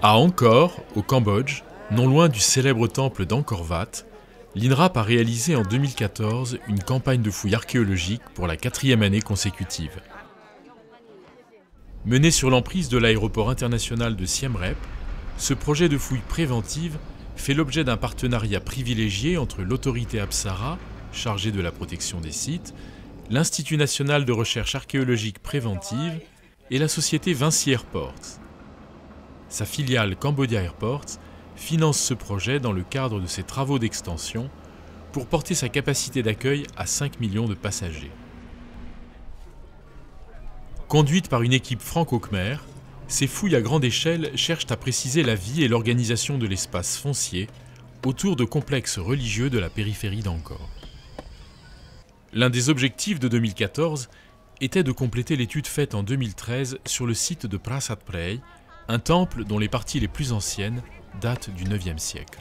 À Angkor, au Cambodge, non loin du célèbre temple d'Angkor Wat, l'INRAP a réalisé en 2014 une campagne de fouilles archéologiques pour la 4e année consécutive. Mené sur l'emprise de l'aéroport international de Siem Reap, ce projet de fouilles préventives fait l'objet d'un partenariat privilégié entre l'autorité Apsara, chargée de la protection des sites, l'Institut national de recherche archéologique préventive et la société Vinci Airports. Sa filiale Cambodia Airports finance ce projet dans le cadre de ses travaux d'extension pour porter sa capacité d'accueil à 5 millions de passagers. Conduites par une équipe franco-khmère, ces fouilles à grande échelle cherchent à préciser la vie et l'organisation de l'espace foncier autour de complexes religieux de la périphérie d'Angkor. L'un des objectifs de 2014 était de compléter l'étude faite en 2013 sur le site de Prasat Prey, un temple dont les parties les plus anciennes datent du IXe siècle.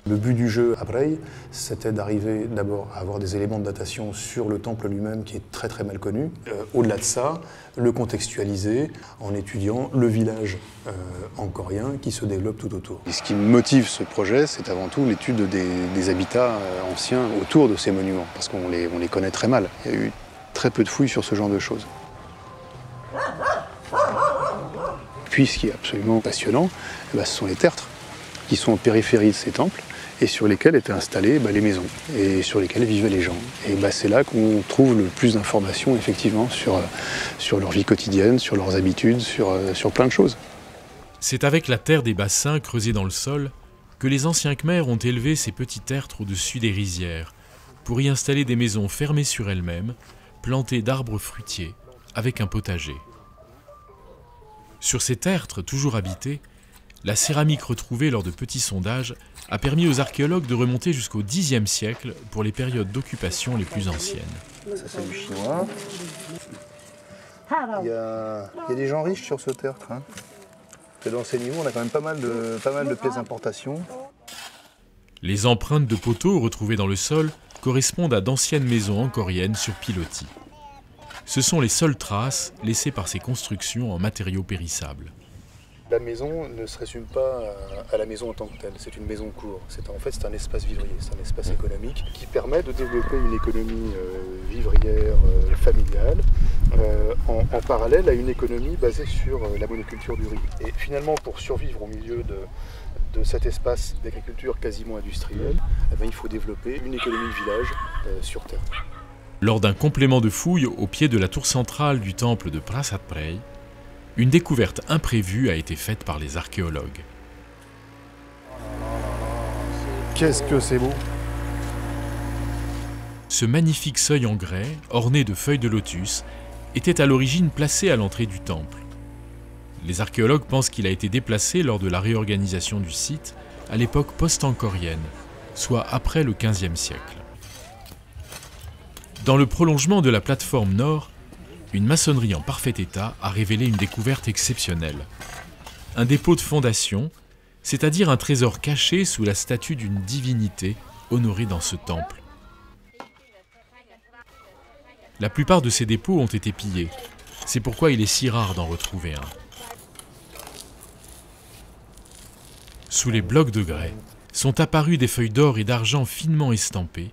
Le but du jeu à Prey, c'était d'arriver d'abord à avoir des éléments de datation sur le temple lui-même qui est très très mal connu. Au-delà de ça, le contextualiser en étudiant le village angkorien qui se développe tout autour. Et ce qui motive ce projet, c'est avant tout l'étude des habitats anciens autour de ces monuments, parce qu'on les connaît très mal. Il y a eu très peu de fouilles sur ce genre de choses. Puis ce qui est absolument passionnant, ce sont les tertres qui sont en périphérie de ces temples et sur lesquels étaient installées les maisons et sur lesquels vivaient les gens. Et c'est là qu'on trouve le plus d'informations effectivement sur leur vie quotidienne, sur leurs habitudes, sur plein de choses. C'est avec la terre des bassins creusés dans le sol que les anciens Khmers ont élevé ces petits tertres au-dessus des rizières pour y installer des maisons fermées sur elles-mêmes, plantées d'arbres fruitiers, avec un potager. Sur ces tertres toujours habités, la céramique retrouvée lors de petits sondages a permis aux archéologues de remonter jusqu'au Xe siècle pour les périodes d'occupation les plus anciennes. Ça c'est du chinois. Il y a des gens riches sur ce tertre. Dans ces niveaux, on a quand même pas mal de pièces d'importation. Les empreintes de poteaux retrouvées dans le sol correspondent à d'anciennes maisons angkoriennes sur pilotis. Ce sont les seules traces laissées par ces constructions en matériaux périssables. La maison ne se résume pas à la maison en tant que telle, c'est une maison cour. En fait, c'est un espace vivrier, c'est un espace économique qui permet de développer une économie vivrière familiale en parallèle à une économie basée sur la monoculture du riz. Et finalement, pour survivre au milieu de cet espace d'agriculture quasiment industrielle, il faut développer une économie de village sur terre. Lors d'un complément de fouilles au pied de la tour centrale du temple de Prasat Prey, une découverte imprévue a été faite par les archéologues. Qu'est-ce que c'est beau! Ce magnifique seuil en grès, orné de feuilles de lotus, était à l'origine placé à l'entrée du temple. Les archéologues pensent qu'il a été déplacé lors de la réorganisation du site à l'époque post-angkorienne, soit après le XVe siècle. Dans le prolongement de la plateforme nord, une maçonnerie en parfait état a révélé une découverte exceptionnelle. Un dépôt de fondation, c'est-à-dire un trésor caché sous la statue d'une divinité honorée dans ce temple. La plupart de ces dépôts ont été pillés. C'est pourquoi il est si rare d'en retrouver un. Sous les blocs de grès sont apparues des feuilles d'or et d'argent finement estampées,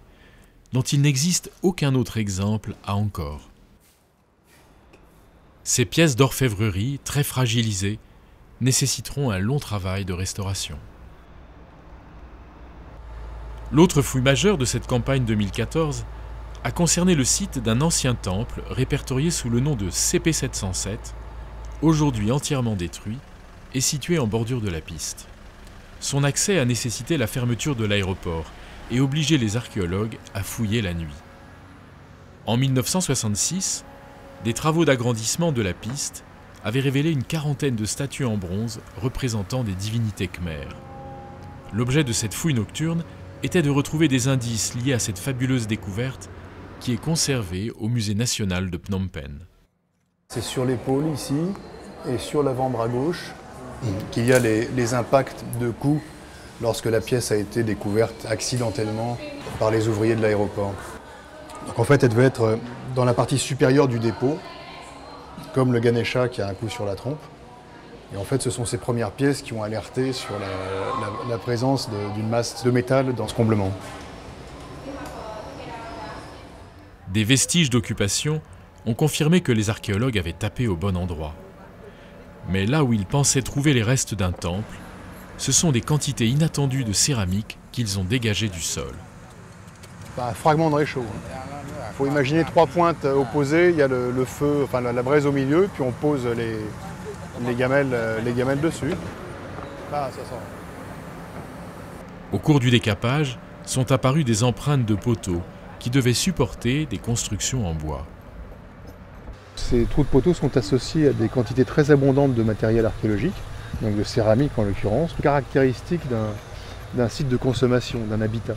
dont il n'existe aucun autre exemple à Angkor. Ces pièces d'orfèvrerie, très fragilisées, nécessiteront un long travail de restauration. L'autre fouille majeure de cette campagne 2014 a concerné le site d'un ancien temple répertorié sous le nom de CP707, aujourd'hui entièrement détruit et situé en bordure de la piste. Son accès a nécessité la fermeture de l'aéroport et obligé les archéologues à fouiller la nuit. En 1966, des travaux d'agrandissement de la piste avaient révélé une quarantaine de statues en bronze représentant des divinités khmères. L'objet de cette fouille nocturne était de retrouver des indices liés à cette fabuleuse découverte qui est conservée au Musée national de Phnom Penh. C'est sur l'épaule ici et sur l'avant-bras gauche qu'il y a les impacts de coups lorsque la pièce a été découverte accidentellement par les ouvriers de l'aéroport. Donc en fait, elle devait être dans la partie supérieure du dépôt, comme le Ganesha qui a un coup sur la trompe. Et en fait, ce sont ces premières pièces qui ont alerté sur la présence d'une masse de métal dans ce comblement. Des vestiges d'occupation ont confirmé que les archéologues avaient tapé au bon endroit. Mais là où ils pensaient trouver les restes d'un temple, ce sont des quantités inattendues de céramique qu'ils ont dégagées du sol. Un fragment de réchaud. Il faut imaginer 3 pointes opposées, il y a le feu, enfin la braise au milieu, puis on pose les gamelles dessus. Ah, ça sort. Au cours du décapage, sont apparues des empreintes de poteaux qui devaient supporter des constructions en bois. Ces trous de poteaux sont associés à des quantités très abondantes de matériel archéologique, donc de céramique en l'occurrence, caractéristique d'un site de consommation, d'un habitat.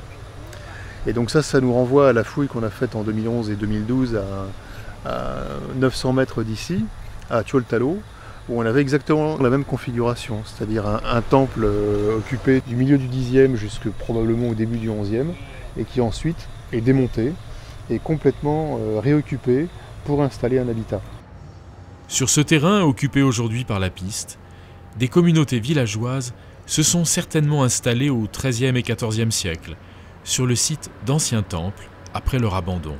Et donc ça nous renvoie à la fouille qu'on a faite en 2011 et 2012 à 900 mètres d'ici, à Tjoltalo, où on avait exactement la même configuration, c'est-à-dire un temple occupé du milieu du 10e jusque probablement au début du 11e, et qui ensuite est démonté et complètement réoccupé pour installer un habitat. Sur ce terrain occupé aujourd'hui par la piste, des communautés villageoises se sont certainement installées au XIIIe et XIVe siècle, sur le site d'anciens temples après leur abandon.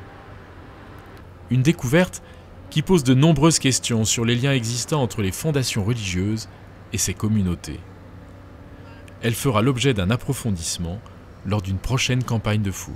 Une découverte qui pose de nombreuses questions sur les liens existants entre les fondations religieuses et ces communautés. Elle fera l'objet d'un approfondissement lors d'une prochaine campagne de fouilles.